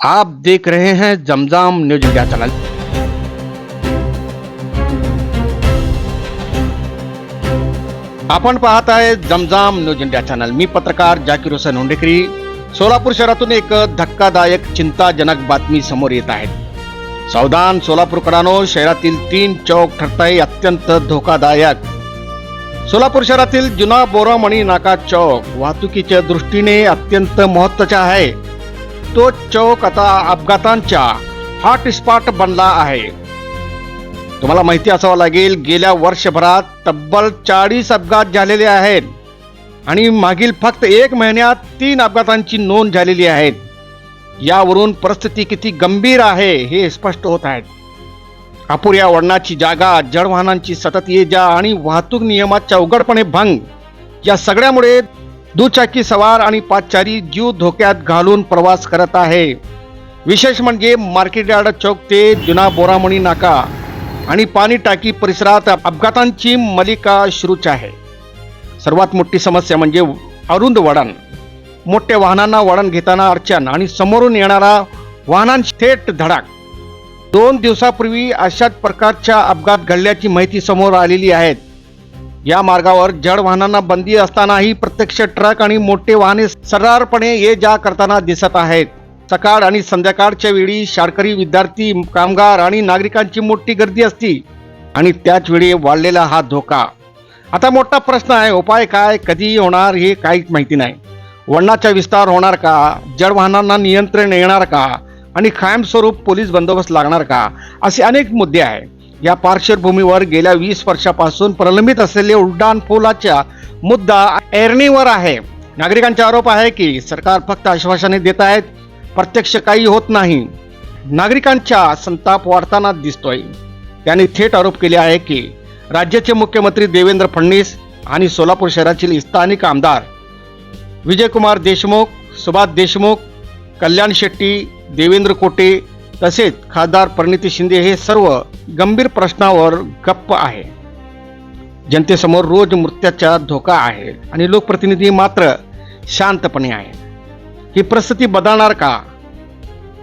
आप देख रहे हैं जमजाम न्यूज इंडिया चैनल। आपण पाहत आहे जमजाम न्यूज इंडिया चॅनल। मी पत्रकार जाकीर हुसेन हुंडेकरी। सोलापूर शहरातून एक धक्कादायक चिंताजनक बातमी समोर येत आहे। सावधान सोलापूरकरांनो, शहरातील 3 चौक ठरताय अत्यंत धोकादायक। सोलापूर शहरातील जुना बोरामणी नाका चौक वाहतुकीच्या दृष्टीने अत्यंत महत्त्वाचा आहे। तो चौक आता अपघातांचा हॉटस्पॉट बनला आहे। तुम्हाला माहिती असावं लागेल, गेल्या वर्षभरात तब्बल 40 अपघात झालेले आहेत आणि मागील फक्त 1 महिन्यात 3 अपघातांची नोंद झालेली आहे। यावरून परिस्थिती किती गंभीर आहे हे स्पष्ट होत आहे। अपुऱ्या वळणाची जागा, जड वाहनांची सतत ये जा आणि वाहतूक नियमाचा उघडपणे भंग या सगळ्यामुळे दुचाकी सवार आणि पादचारी जीव धोक्यात घालून प्रवास करत आहे। विशेष म्हणजे मार्केट यार्ड चौक ते जुना बोरामणी नाका आणि पाणी टाकी परिसरात अपघातांची मालिका सुरूच आहे। सर्वात मोठी समस्या म्हणजे अरुंद वळण, मोठ्या वाहनांना वळण घेताना अडचण आणि समोरून येणारा वाहनांची थेट धडक। 2 दिवसापूर्वी अशाच प्रकारच्या अपघात घडल्याची माहिती समोर आलेली आहे। या मार्गावर जड वाहनांना बंदी असतानाही प्रत्यक्ष ट्रक आणि मोठे वाहने सर्रारपणे ये जा करताना दिसत आहेत। सकाळ आणि संध्याकाळच्या वेळी शाळकरी, विद्यार्थी, कामगार आणि नागरिकांची मोठी गर्दी असते आणि त्याच वेळी वाढलेला हा धोका। आता मोठा प्रश्न आहे, उपाय काय, कधी होणार हे काहीच माहिती नाही। वळणाचा विस्तार होणार का, जड वाहनांना नियंत्रण येणार का आणि कायमस्वरूप पोलीस बंदोबस्त लागणार का, असे अनेक मुद्दे आहेत। या पार्श्वभूमीवर गेल्या 20 वर्षापासून प्रलंबित असलेले उड्डाण पुलाचा मुद्दा ऐरणीवर आहे। नागरिकांचा आरोप आहे की सरकार फक्त आश्वासने देत आहेत, प्रत्यक्ष काही होत नाही। नागरिकांचा संताप वाढताना दिसतोय। त्यांनी थेट आरोप केले आहे की राज्याचे मुख्यमंत्री देवेंद्र फडणवीस आणि सोलापूर शहरातील स्थानिक आमदार विजयकुमार देशमुख, सुभाष देशमुख, कल्याण शेट्टी, देवेंद्र कोटे तसेच खासदार परिणिती शिंदे हे सर्व गंभीर प्रश्नावर गप्प आहे। जनतेसमोर रोज मृत्यूचा धोका आहे आणि लोकप्रतिनिधी मात्र शांतपणे आहे। ही परिस्थिती बदलणार का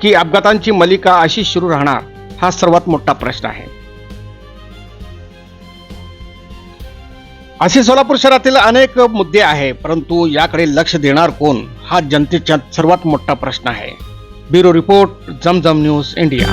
की अपघातांची मालिका अशी सुरू राहणार, हा सर्वात मोठा प्रश्न आहे। असे सोलापूर शहरातील अनेक मुद्दे आहेत, परंतु याकडे लक्ष देणार कोण, हा जनतेचा सर्वात मोठा प्रश्न आहे। ब्युरो रिपोर्ट, जमजम न्यूज इंडिया।